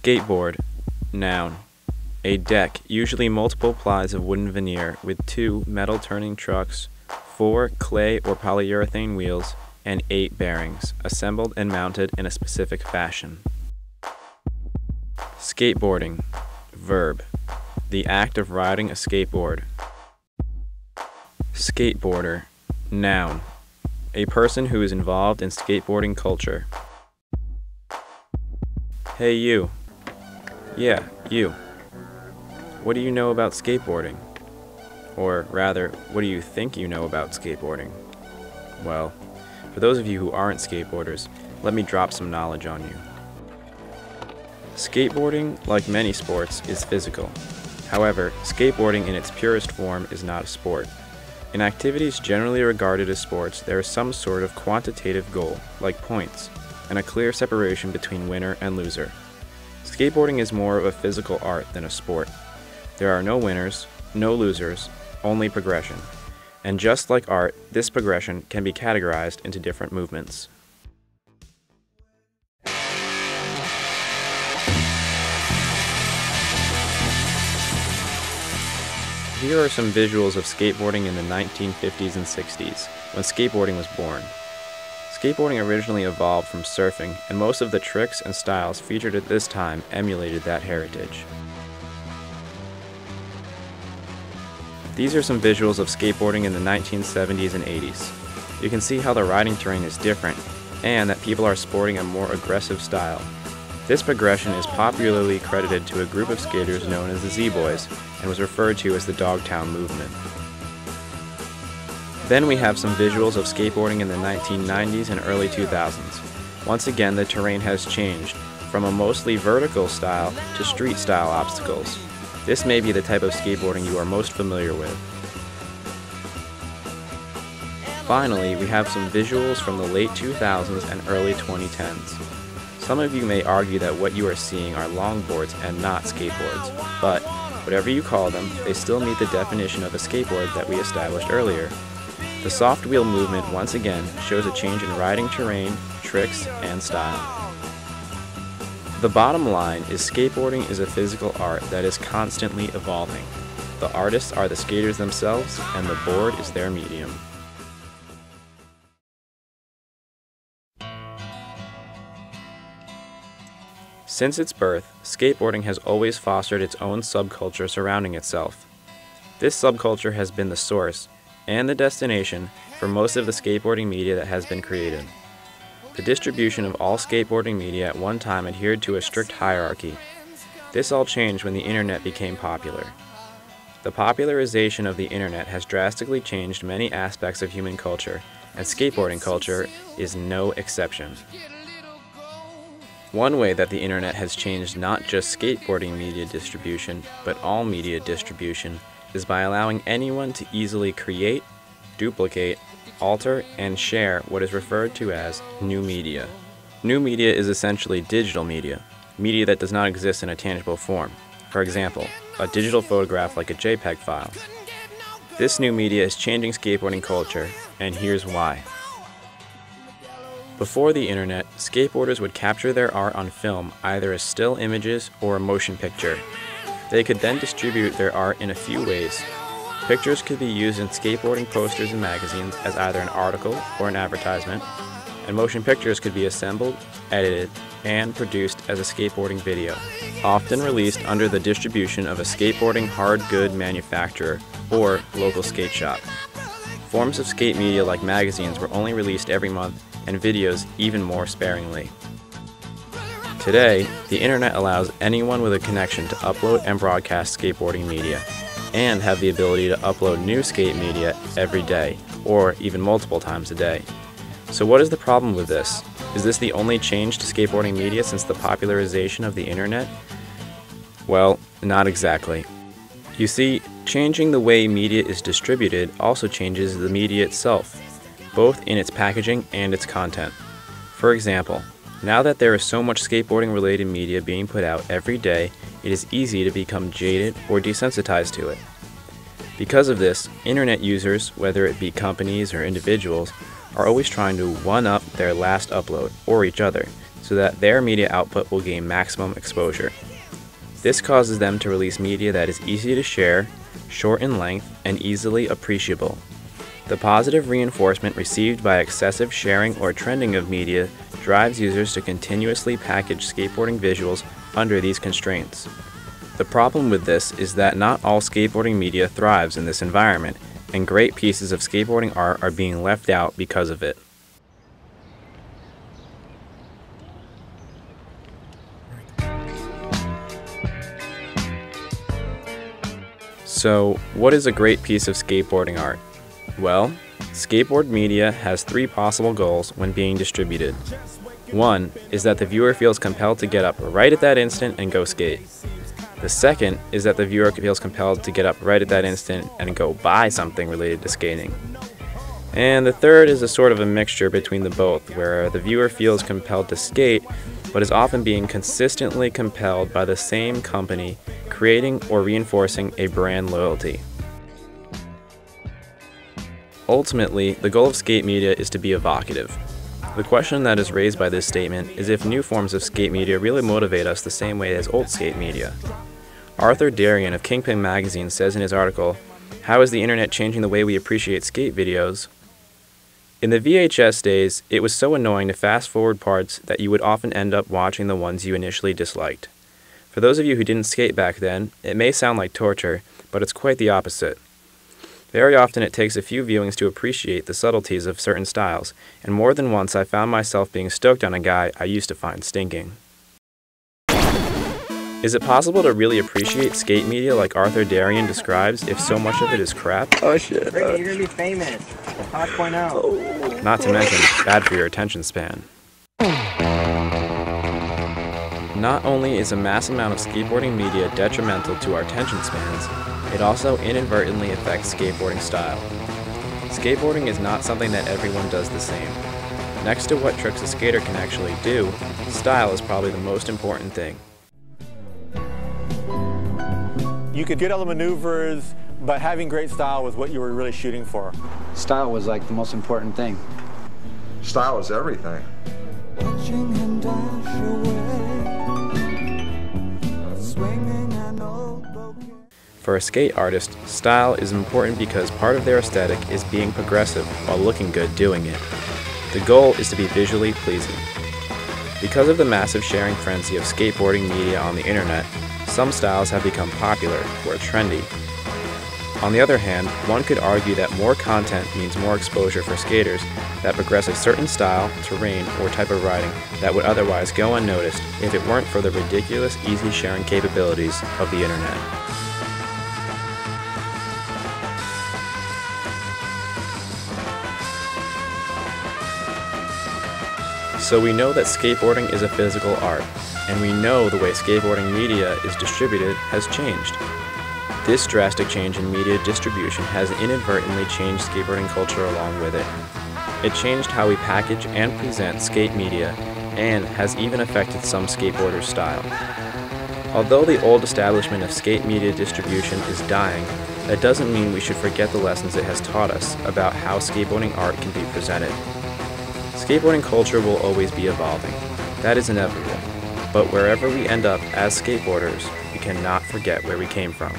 Skateboard. Noun. A deck, usually multiple plies of wooden veneer with 2 metal turning trucks, 4 clay or polyurethane wheels, and 8 bearings, assembled and mounted in a specific fashion. Skateboarding. Verb. The act of riding a skateboard. Skateboarder. Noun. A person who is involved in skateboarding culture. Hey you. Yeah, you. What do you know about skateboarding? Or rather, what do you think you know about skateboarding? Well, for those of you who aren't skateboarders, let me drop some knowledge on you. Skateboarding, like many sports, is physical. However, skateboarding in its purest form is not a sport. In activities generally regarded as sports, there is some sort of quantitative goal, like points, and a clear separation between winner and loser. Skateboarding is more of a physical art than a sport. There are no winners, no losers, only progression. And just like art, this progression can be categorized into different movements. Here are some visuals of skateboarding in the 1950s and 60s, when skateboarding was born. Skateboarding originally evolved from surfing, and most of the tricks and styles featured at this time emulated that heritage. These are some visuals of skateboarding in the 1970s and 80s. You can see how the riding terrain is different, and that people are sporting a more aggressive style. This progression is popularly credited to a group of skaters known as the Z-Boys, and was referred to as the Dogtown movement. Then we have some visuals of skateboarding in the 1990s and early 2000s. Once again, the terrain has changed from a mostly vertical style to street style obstacles. This may be the type of skateboarding you are most familiar with. Finally, we have some visuals from the late 2000s and early 2010s. Some of you may argue that what you are seeing are longboards and not skateboards, but whatever you call them, they still meet the definition of a skateboard that we established earlier. The soft wheel movement once again shows a change in riding terrain, tricks, and style. The bottom line is skateboarding is a physical art that is constantly evolving. The artists are the skaters themselves, and the board is their medium. Since its birth, skateboarding has always fostered its own subculture surrounding itself. This subculture has been the source and the destination for most of the skateboarding media that has been created. The distribution of all skateboarding media at one time adhered to a strict hierarchy. This all changed when the internet became popular. The popularization of the internet has drastically changed many aspects of human culture, and skateboarding culture is no exception. One way that the internet has changed not just skateboarding media distribution, but all media distribution, is by allowing anyone to easily create, duplicate, alter, and share what is referred to as new media. New media is essentially digital media that does not exist in a tangible form. For example, a digital photograph like a JPEG file. This new media is changing skateboarding culture, and here's why. Before the internet, skateboarders would capture their art on film either as still images or a motion picture. They could then distribute their art in a few ways. Pictures could be used in skateboarding posters and magazines as either an article or an advertisement, and motion pictures could be assembled, edited, and produced as a skateboarding video, often released under the distribution of a skateboarding hard good manufacturer or local skate shop. Forms of skate media like magazines were only released every month, and videos even more sparingly. Today, the internet allows anyone with a connection to upload and broadcast skateboarding media, and have the ability to upload new skate media every day, or even multiple times a day. So what is the problem with this? Is this the only change to skateboarding media since the popularization of the internet? Well, not exactly. You see, changing the way media is distributed also changes the media itself, both in its packaging and its content. For example, now that there is so much skateboarding-related media being put out every day, it is easy to become jaded or desensitized to it. Because of this, internet users, whether it be companies or individuals, are always trying to one-up their last upload, or each other, so that their media output will gain maximum exposure. This causes them to release media that is easy to share, short in length, and easily appreciable. The positive reinforcement received by excessive sharing or trending of media drives users to continuously package skateboarding visuals under these constraints. The problem with this is that not all skateboarding media thrives in this environment, and great pieces of skateboarding art are being left out because of it. So, what is a great piece of skateboarding art? Well, skateboard media has three possible goals when being distributed. One is that the viewer feels compelled to get up right at that instant and go skate. The second is that the viewer feels compelled to get up right at that instant and go buy something related to skating. And the third is a sort of a mixture between the both, where the viewer feels compelled to skate, but is often being consistently compelled by the same company, creating or reinforcing a brand loyalty. Ultimately, the goal of skate media is to be evocative. The question that is raised by this statement is if new forms of skate media really motivate us the same way as old skate media. Arthur Darien of Kingpin magazine says in his article, "How is the internet changing the way we appreciate skate videos?" In the VHS days, it was so annoying to fast forward parts that you would often end up watching the ones you initially disliked. For those of you who didn't skate back then, it may sound like torture, but it's quite the opposite. Very often it takes a few viewings to appreciate the subtleties of certain styles, and more than once I found myself being stoked on a guy I used to find stinking. Is it possible to really appreciate skate media like Arthur Darien describes if so much of it is crap? Oh shit. Ricky, you're gonna be famous. 5.0. Not to mention, bad for your attention span. Not only is a mass amount of skateboarding media detrimental to our attention spans, it also inadvertently affects skateboarding style. Skateboarding is not something that everyone does the same. Next to what tricks a skater can actually do, style is probably the most important thing. You could get all the maneuvers, but having great style was what you were really shooting for. Style was like the most important thing. Style is everything. Watching him dash away, swinging an old bouquet. For a skate artist, style is important because part of their aesthetic is being progressive while looking good doing it. The goal is to be visually pleasing. Because of the massive sharing frenzy of skateboarding media on the internet, some styles have become popular or trendy. On the other hand, one could argue that more content means more exposure for skaters that progress a certain style, terrain, or type of riding that would otherwise go unnoticed if it weren't for the ridiculous easy sharing capabilities of the internet. So we know that skateboarding is a physical art, and we know the way skateboarding media is distributed has changed. This drastic change in media distribution has inadvertently changed skateboarding culture along with it. It changed how we package and present skate media, and has even affected some skateboarders' style. Although the old establishment of skate media distribution is dying, that doesn't mean we should forget the lessons it has taught us about how skateboarding art can be presented. Skateboarding culture will always be evolving. That is inevitable. But wherever we end up as skateboarders, we cannot forget where we came from.